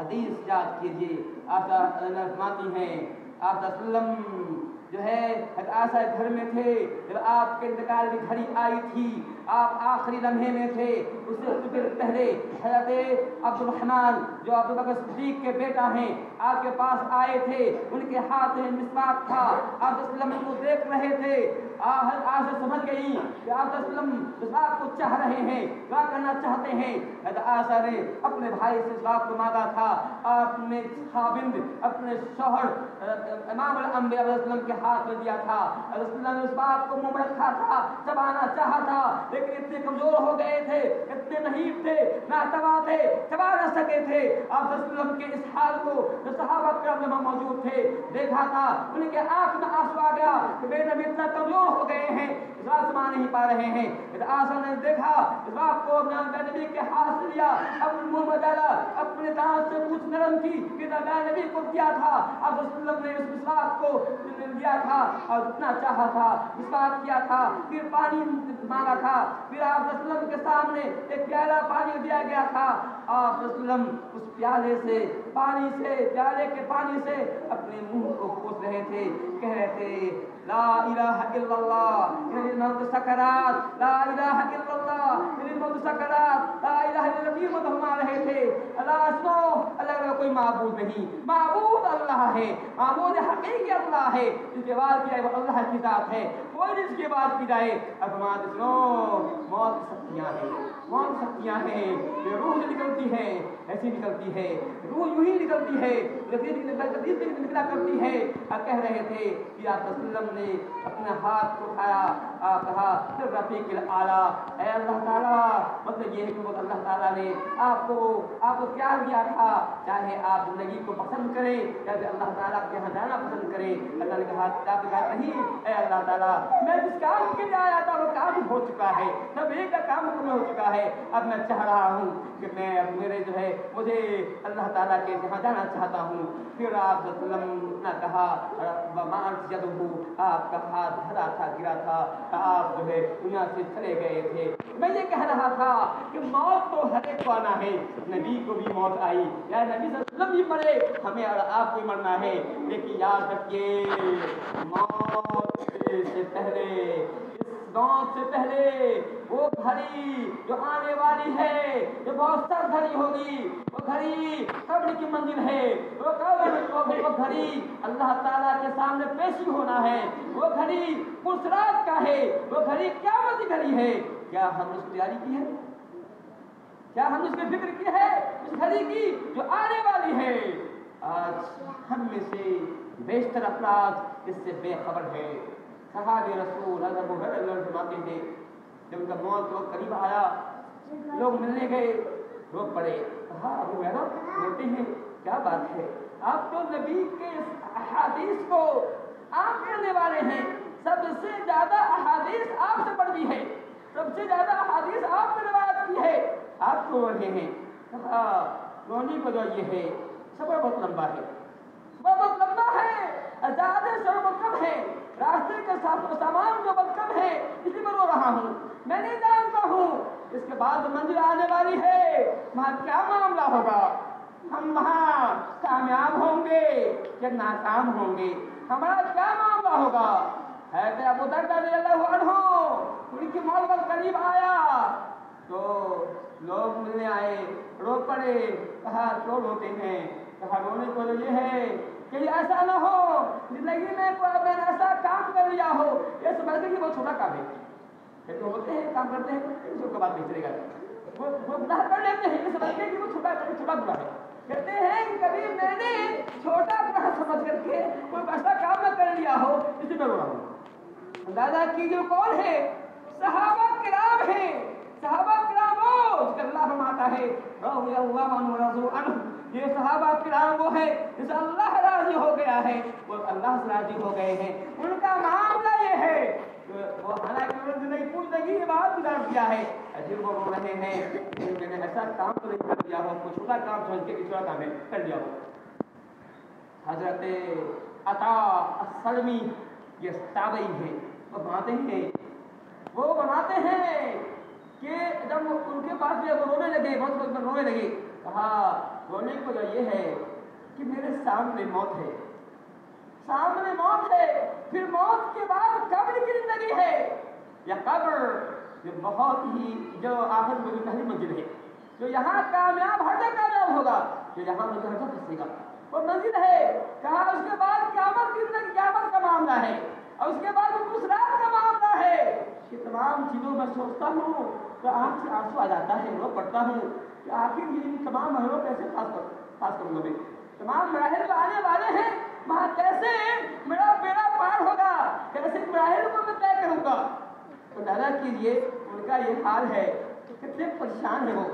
حدیث یاد کیجیے. آپ فرماتی ہیں آپ وسلم جو ہے آسا گھر میں تھے جب آپ کے انتقال کی گھڑی آئی تھی. آپ آخری لمحے میں تھے. اس سے پہلے حضرت عبد الرحمن جو ابو بکر صدیق کے بیٹا ہیں آپ کے پاس آئے تھے. ان کے ہاتھ میں مسواک تھا. آپ وسلم کو دیکھ رہے تھے. آج سمجھ گئی کہ آپ وسلم مسواک کو چاہ رہے ہیں, دعا کرنا چاہتے ہیں. آسا نے اپنے بھائی سے مسواک کو مانگا تھا. آپ نے خاوند اپنے شوہر امام الانبیاء علیہ السلام کے ہاتھ میں دیا تھا. رسول اللہ نے اس بات کو منہ میں رکھا تھا, چبانا چاہا تھا, لیکن اتنے کمزور ہو گئے تھے, اتنے نحیف تھے, ناتوا تھے, چبا نہ سکے تھے. آپ رسول اللہ کے اس حال کو جو صحابہ کرام میں موجود تھے دیکھا تھا, ان کے آنکھ میں آنسو آ گیا کہ میرے نبی اتنا کمزور ہو گئے ہیں, سما نہیں پا رہے ہیں. آسا نے دیکھا اس بات کو نبی کے ہاتھ سے لیا, اپنے منہ میں ڈالا, اپنے دانت سے پوچھ نرم کی کہ نبی کو کیا تھا. اب رسول اللہ نے اس مسواک کو دیا تھا اور اتنا چاہا تھا, مسواک کیا تھا, پھر پانی مانگا تھا. پھر آپ رسول اللہ کے سامنے ایک پیالہ پانی دیا گیا تھا. آپ رسول اللہ اس پیالے سے پانی سے پیالے کے پانی سے اپنے منہ کو پوچھ رہے تھے, کہہ رہے تھے لا الہ الا اللہ میری موت سکرات, لا الہ الا اللہ میری موت سکرات, لا الہ الا اللہ مت فرما رہے تھے. اللہ سنو, اللہ کا کوئی معبود نہیں, معبود اللہ ہے, معبود حقیقی اللہ ہے. جس کے بعد کی جائے وہ اللہ کی ذات ہے, کوئی جس کے بعد کی جائے. اب فرماتے سنو, موت سختیاں ہیں, موت سختیاں ہیں. یہ روح جو نکلتی ہے ایسی نکلتی ہے, روح یوں ہی نکلتی ہے, نکلا کرتی ہے. اب کہہ رہے تھے کہ آپ وسلم نے اپنا ہاتھ کو اٹھایا, آپ کہا پھر رفیق الاعلیٰ, اے اللہ تعالیٰ. مطلب یہ ہے کہ اللہ تعالیٰ نے آپ کو کیا دیا تھا, چاہے آپ زندگی کو پسند کریں یا اللہ تعالیٰ کے یہاں جانا پسند کریں. اللہ نے کہا نہیں, اے اللہ تعالیٰ میں جس کام کے لیے آیا تھا وہ کام ہو چکا ہے, سب ایک کا کام ہو چکا ہے. اب میں چاہ رہا ہوں کہ میں میرے جو ہے مجھے اللہ تعالیٰ کے یہاں جانا چاہتا ہوں. پھر آپ وسلم نے کہا آپ کا ہاتھ دھرا تھا, گرا تھا, آپ جو ہے دنیا سے چلے گئے تھے. میں یہ کہہ رہا تھا کہ موت تو ہر ایک کو آنا ہے, نبی کو بھی موت آئی, یا نبی صلی اللہ علیہ وسلم بھی مرے, ہمیں اور آپ کو مرنا ہے. لیکن یاد رکھیے موت سے پہلے, اس موت سے پہلے وہ گھڑی جو آنے والی ہے, جو بہت سخت گھڑی ہوگی, وہ گھڑی قبر کی منزل ہے. وہ گھڑی اللہ تعالیٰ کے سامنے پیشی ہونا ہے. وہ گھڑی پرسرات کا ہے, وہ گھڑی قیامت کی گھڑی ہے. کیا ہم نے اس کی تیاری کی ہے؟ کیا ہم نے اس کی فکر کی ہے اس گھڑی کی جو آنے والی ہے؟ آج ہم میں سے بیشتر افراد اس سے بے خبر ہے. صحابہ رسول حضرت ابو ہریرہ فرماتے ہیں جب ان کا موت وقت قریب آیا, لوگ ملنے گئے, رو پڑے. کہا ابو ہریرہ روتے ہیں, کیا بات ہے؟ آپ تو نبی کے احادیث کو عام کرنے والے ہیں, سب سے زیادہ احادیث آپ سے پڑھی ہے, سب سے زیادہ احادیث آپ نے روایت کی ہے, آپ کو رہے ہیں. کہا رونے کو جو یہ ہے سفر بہت لمبا ہے, بہت لمبا ہے, زیادہ سفر بہت کم ہے, راستے کا سامان جو بہت کم ہے, اس لیے میں رو رہا ہوں. میں نہیں جانتا ہوں اس کے بعد منزل آنے والی ہے, وہاں کیا معاملہ ہوگا, ہم وہاں کامیاب ہوں گے یا ناکام ہوں گے, ہمارا کیا معاملہ ہوگا. حضرت ابو درداء رضی اللہ عنہ ان کی موت وقت قریب آیا تو لوگ ملنے آئے, رو پڑے. کہا کیوں روتے ہیں؟ کہا رونے کو یہ ہے کہ ایسا نہ ہو زندگی میں کوئی میں نے ایسا کام کر لیا ہو, یہ سمجھ کہ وہ چھوٹا کام ہے. تو ہوتے ہیں کام کرتے ہیں, اس کو بات نہیں چلے گا, وہ گناہ کر لیتے ہیں, یہ سمجھتے کہ وہ چھوٹا گناہ ہے. کہتے ہیں کہ کبھی میں نے چھوٹا گناہ سمجھ کر کے کوئی ایسا کام نہ کر لیا ہو, اس لیے میں رو رہا ہوں. اندازہ کیجیے کون ہے؟ صحابہ کرام ہیں. صحابہ کرام وہ جس کا اللہ فرماتا ہے رضی اللہ عنہ ورضوا عنہ, یہ صحابہ کرام وہ ہے جس اللہ راضی ہو گیا ہے, وہ اللہ سے راضی ہو گئے ہیں. ان کا معاملہ یہ ہے وہ حالانکہ زندگی پوری زندگی بعد گزار دیا ہے, پھر وہ رو رہے ہیں میں نے ایسا کام تو نہیں کر دیا ہو, کوئی چھوٹا کام سمجھ کے چھوٹا کام ہے کر دیا ہو. حضرت عطا السلمی یہ تابعی ہیں, وہ بناتے ہیں کہ جب ان کے پاس جو رونے لگے, بہت وقت رونے لگے, کہا رونے کی وجہ یہ ہے کہ میرے سامنے موت ہے، سامنے موت ہے، پھر موت کے بعد قبر کی زندگی ہے۔ یا قبر جو بہت ہی جو آخر میں جو پہلی منزل ہے، جو یہاں کامیاب ہر جگہ کامیاب ہوگا، جو یہاں میں ہر جگہ پھنسے گا، وہ منزل ہے۔ کہا اس کے بعد قیامت کی زندگی، قیامت کا معاملہ ہے، اور اس کے بعد مسرات کا معاملہ ہے۔ یہ تمام چیزوں میں سوچتا ہوں تو آنکھ سے آنسو آ جاتا ہے، رو پڑتا ہوں کہ آخر یہ ان تمام مرحلوں کیسے پاس کروں گا میں، تمام مراحل جو آنے والے ہیں وہاں کیسے میرا بیڑا پار ہوگا، کیسے مراحل کو میں طے کروں گا۔ تو اندازہ کیجیے ان کا یہ حال ہے، کتنے پریشان ہیں وہ۔